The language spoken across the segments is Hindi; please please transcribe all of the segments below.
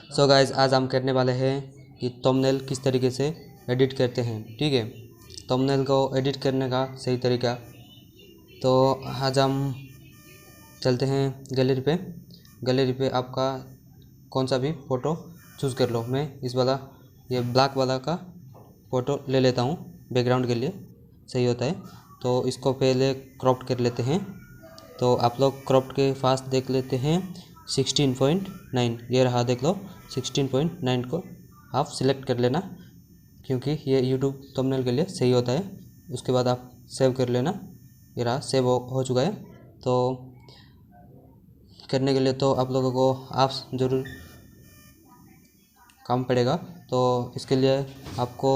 सो गाइज आज हम करने वाले हैं कि थंबनेल किस तरीके से एडिट करते हैं। ठीक है, थंबनेल को एडिट करने का सही तरीका। तो आज हम चलते हैं गैलरी पे। गैलरी पे आपका कौन सा भी फ़ोटो चूज़ कर लो। मैं इस वाला ये ब्लैक वाला का फ़ोटो ले लेता हूँ, बैकग्राउंड के लिए सही होता है। तो इसको पहले क्रॉप कर लेते हैं। तो आप लोग क्रॉप के फास्ट देख लेते हैं 16.9, ये रहा, देख लो 16.9 को आप सिलेक्ट कर लेना, क्योंकि ये यूट्यूब थंबनेल के लिए सही होता है। उसके बाद आप सेव कर लेना। ये रहा, सेव हो चुका है। तो करने के लिए तो आप लोगों को आप ज़रूर काम पड़ेगा। तो इसके लिए आपको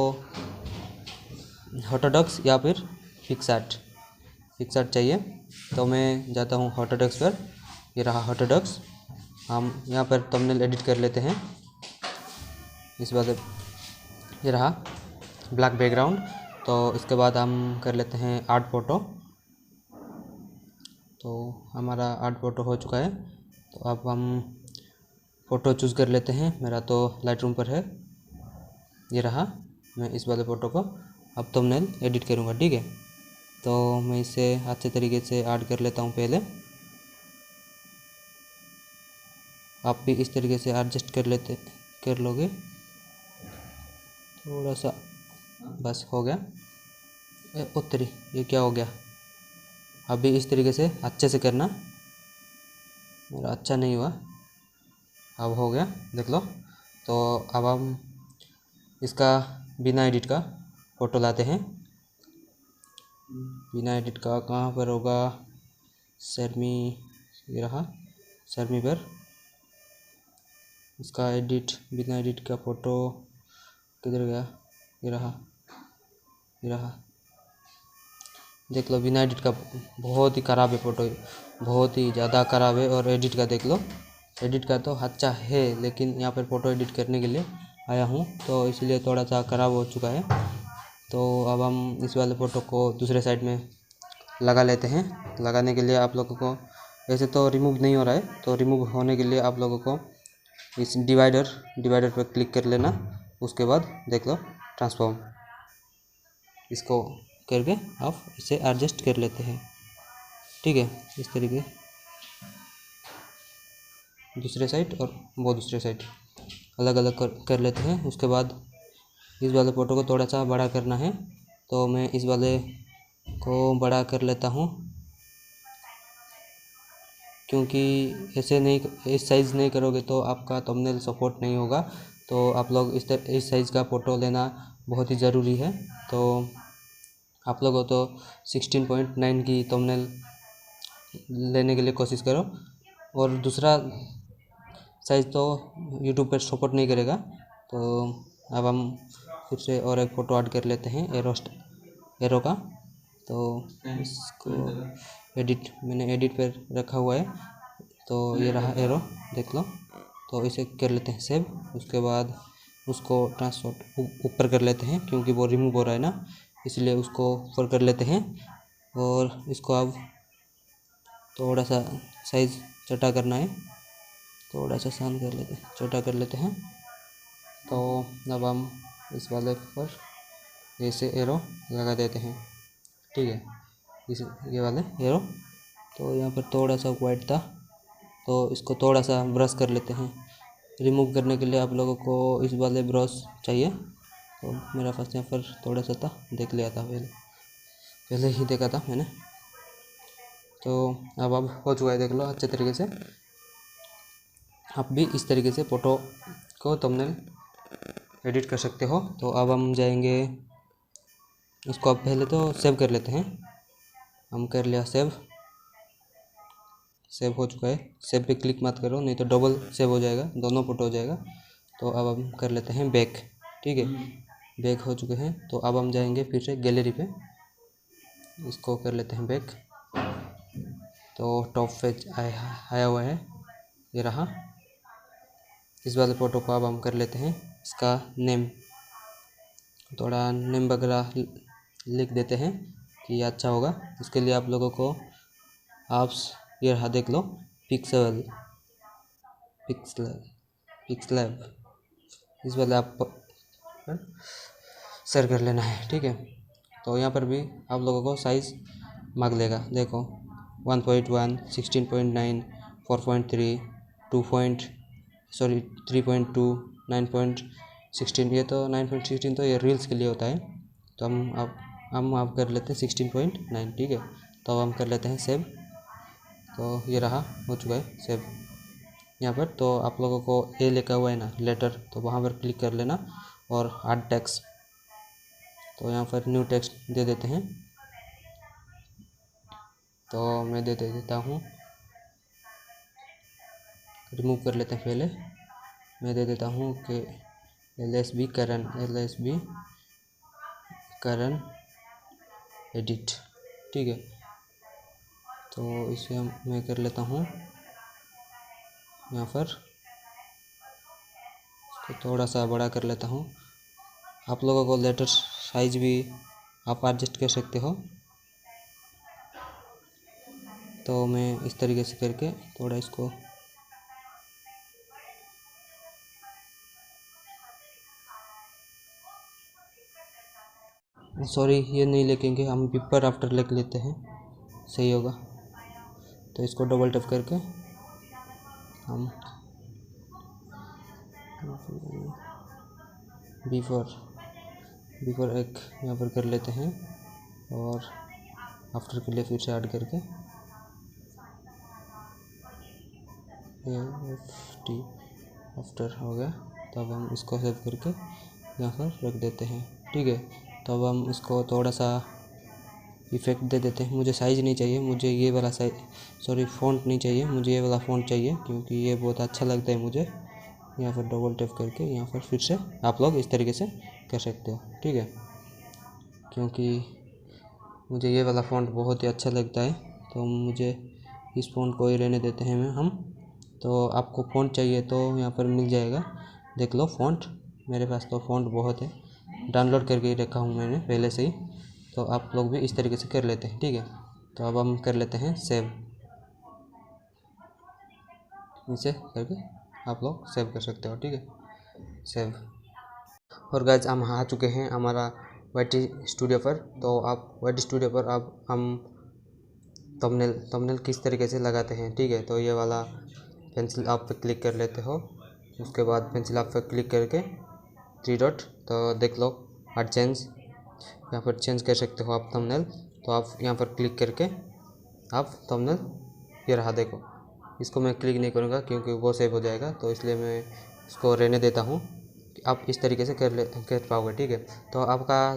ऑटोडॉक्स या फिर पिक्सआर्ट चाहिए। तो मैं जाता हूँ ऑटोडॉक्स पर। ये रहा ऑटोडॉक्स। हम यहाँ पर थंबनेल एडिट कर लेते हैं इस वाले। ये रहा ब्लैक बैकग्राउंड। तो इसके बाद हम कर लेते हैं आर्ट फ़ोटो। तो हमारा आर्ट फ़ोटो हो चुका है। तो अब हम फ़ोटो चूज़ कर लेते हैं। मेरा तो लाइटरूम पर है। ये रहा, मैं इस वाले फ़ोटो को अब थंबनेल एडिट करूँगा। ठीक है, तो मैं इसे अच्छे तरीके से ऐड कर लेता हूँ पहले। आप भी इस तरीके से एडजस्ट कर लोगे थोड़ा सा। बस हो गया। उत्तरी ये क्या हो गया। अभी इस तरीके से अच्छे से करना। मेरा अच्छा नहीं हुआ, अब हो गया, देख लो। तो अब हम इसका बिना एडिट का फ़ोटो लाते हैं। बिना एडिट का कहाँ पर होगा, शर्मी। ये रहा शर्मी पर। इसका एडिट, बिना एडिट का फ़ोटो किधर गया। ये रहा, ये रहा, देख लो। बिना एडिट का बहुत ही ख़राब है फ़ोटो, बहुत ही ज़्यादा ख़राब है। और एडिट का देख लो, एडिट का तो अच्छा है, लेकिन यहाँ पर फ़ोटो एडिट करने के लिए आया हूँ तो इसलिए थोड़ा सा ख़राब हो चुका है। तो अब हम इस वाले फ़ोटो को दूसरे साइड में लगा लेते हैं। लगाने के लिए आप लोगों को वैसे तो रिमूव नहीं हो रहा है, तो रिमूव होने के लिए आप लोगों को इस डिवाइडर पर क्लिक कर लेना। उसके बाद देख लो ट्रांसफॉर्म, इसको करके आप इसे एडजस्ट कर लेते हैं। ठीक है, इस तरीके दूसरे साइड और वो दूसरे साइड अलग अलग कर लेते हैं। उसके बाद इस वाले फ़ोटो को थोड़ा सा बड़ा करना है। तो मैं इस वाले को बड़ा कर लेता हूँ, क्योंकि ऐसे नहीं, इस साइज़ नहीं करोगे तो आपका थंबनेल सपोर्ट नहीं होगा। तो आप लोग इस साइज़ का फ़ोटो लेना बहुत ही ज़रूरी है। तो आप लोगों तो 16.9 की थंबनेल लेने के लिए कोशिश करो। और दूसरा साइज़ तो यूट्यूब पर सपोर्ट नहीं करेगा। तो अब हम फिर से और एक फ़ोटो ऐड कर लेते हैं एरो का। तो इसको मैंने एडिट पर रखा हुआ है। तो ये रहा एरो, देख लो। तो इसे कर लेते हैं सेव। उसके बाद उसको ट्रांसफर ऊपर कर लेते हैं, क्योंकि वो रिमूव हो रहा है ना, इसलिए उसको ऊपर कर लेते हैं। और इसको अब थोड़ा सा साइज़ छोटा करना है, थोड़ा सा शान कर लेते हैं, छोटा कर लेते हैं। तो अब हम इस वाले पर ऐसे एरो लगा देते हैं। ठीक है, ये वाले एरो। तो यहाँ पर थोड़ा सा वाइट था, तो इसको थोड़ा सा ब्रश कर लेते हैं। रिमूव करने के लिए आप लोगों को इस वाले ब्रश चाहिए। तो मेरा पास यहाँ पर थोड़ा सा था, देख लिया था पहले ही देखा था मैंने। तो अब हो चुका है, देख लो अच्छे तरीके से। आप भी इस तरीके से फ़ोटो को थंबनेल एडिट कर सकते हो। तो अब हम जाएंगे, इसको अब पहले तो सेव कर लेते हैं। हम कर लिया सेव हो चुका है। सेव पे क्लिक मत करो, नहीं तो डबल सेव हो जाएगा, दोनों फ़ोटो हो जाएगा। तो अब हम कर लेते हैं बैक। ठीक है, बैक हो चुके हैं। तो अब हम जाएंगे फिर से गैलरी पे, इसको कर लेते हैं बैक। तो टॉप पे आया हुआ है, ये रहा। इस वाले फ़ोटो को अब हम कर लेते हैं इसका नेम, थोड़ा नेम वगैरह लिख देते हैं कि अच्छा होगा। इसके लिए आप लोगों को आप ये रहा, देख लो पिक्सल पिक्सलैब, इस वाले आप शेयर कर लेना है, ठीक है। तो यहाँ पर भी आप लोगों को साइज़ मांग लेगा, देखो 1.1, 16.9, 4.3, 3.2, 9.16। ये तो 9.16 तो ये रील्स के लिए होता है। तो हम आप कर लेते हैं 16.9, ठीक है। तो हम कर लेते हैं सेव। तो ये रहा, हो चुका है सेव यहाँ पर। तो आप लोगों को ए लिखा हुआ है ना लेटर, तो वहाँ पर क्लिक कर लेना और ऐड टेक्स्ट। तो यहाँ पर न्यू टेक्स्ट दे देते हैं। तो मैं दे देता हूँ, रिमूव कर लेते हैं पहले। मैं दे देता हूँ कि LSB करण एडिट, ठीक है। तो इसे मैं कर लेता हूँ यहाँ पर, इसको थोड़ा सा बड़ा कर लेता हूँ। आप लोगों को लेटर साइज भी आप एडजस्ट कर सकते हो। तो मैं इस तरीके से करके थोड़ा इसको सॉरी ये नहीं लिखेंगे, हम बिफोर आफ्टर लिख लेते हैं, सही होगा। तो इसको डबल टैप करके हम बिफोर एक यहाँ पर कर लेते हैं और आफ्टर के लिए फिर से ऐड करके AFT आफ्टर हो गया। तब हम इसको सेव करके यहाँ पर रख देते हैं, ठीक है। तब हम इसको थोड़ा सा इफ़ेक्ट दे देते हैं। मुझे साइज़ नहीं चाहिए, मुझे ये वाला फ़ॉन्ट नहीं चाहिए, मुझे ये वाला फ़ॉन्ट चाहिए, क्योंकि ये बहुत अच्छा लगता है मुझे। यहाँ पर डबल टैप करके यहाँ पर फिर से आप लोग इस तरीके से कर सकते हो, ठीक है। क्योंकि मुझे ये वाला फ़ॉन्ट बहुत ही अच्छा लगता है, तो मुझे इस फ़ॉन्ट को ही रहने देते हैं हम। तो आपको फ़ॉन्ट चाहिए तो यहाँ पर मिल जाएगा, देख लो फ़ॉन्ट। मेरे पास तो फ़ॉन्ट बहुत है, डाउनलोड करके ही रखा हूँ मैंने पहले से ही। तो आप लोग भी इस तरीके से कर लेते हैं, ठीक है। तो अब हम कर लेते हैं सेव, इसे करके आप लोग सेव कर सकते हो, ठीक है, सेव। और गाइस हम आ चुके हैं हमारा YT स्टूडियो पर। तो आप YT स्टूडियो पर अब हम थंबनेल किस तरीके से लगाते हैं, ठीक है। तो ये वाला पेंसिल आप पे क्लिक कर लेते हो, उसके बाद पेंसिल आप पे क्लिक करके 3 डॉट, तो देख लो और चेंज, यहाँ पर चेंज कर सकते हो आप थंबनेल। तो आप यहाँ पर क्लिक करके आप थंबनेल, ये रहा देखो। इसको मैं क्लिक नहीं करूँगा क्योंकि वो सेव हो जाएगा, तो इसलिए मैं इसको रहने देता हूँ। आप इस तरीके से कर पाओगे, ठीक है। तो आपका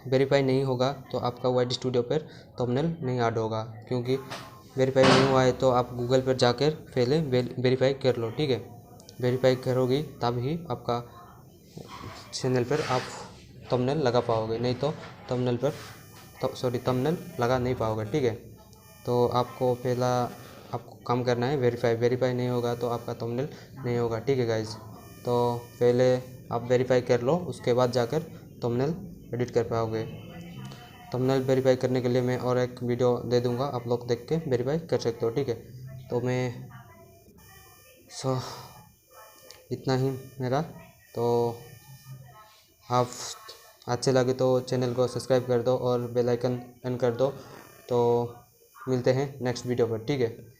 वेरीफाई नहीं होगा तो आपका YT स्टूडियो पर थंबनेल नहीं ऐड होगा, क्योंकि वेरीफाई नहीं हुआ है तो आप गूगल पर जाकर पहले वेरीफाई कर लो, ठीक है। वेरीफाई करोगी तब ही आपका चैनल पर आप थंबनेल लगा पाओगे, नहीं तो थंबनेल पर थंबनेल लगा नहीं पाओगे, ठीक है। तो आपको पहला आपको काम करना है वेरीफाई नहीं होगा तो आपका थंबनेल नहीं होगा, ठीक है गाइज। तो पहले आप वेरीफाई कर लो, उसके बाद जाकर थंबनेल एडिट कर पाओगे। थंबनेल वेरीफाई करने के लिए मैं और एक वीडियो दे दूंगा, आप लोग देख के वेरीफाई कर सकते हो, ठीक है। तो मैं इतना ही मेरा। तो आप अच्छे लगे तो चैनल को सब्सक्राइब कर दो और बेल आइकन ऑन कर दो। तो मिलते हैं नेक्स्ट वीडियो पर, ठीक है।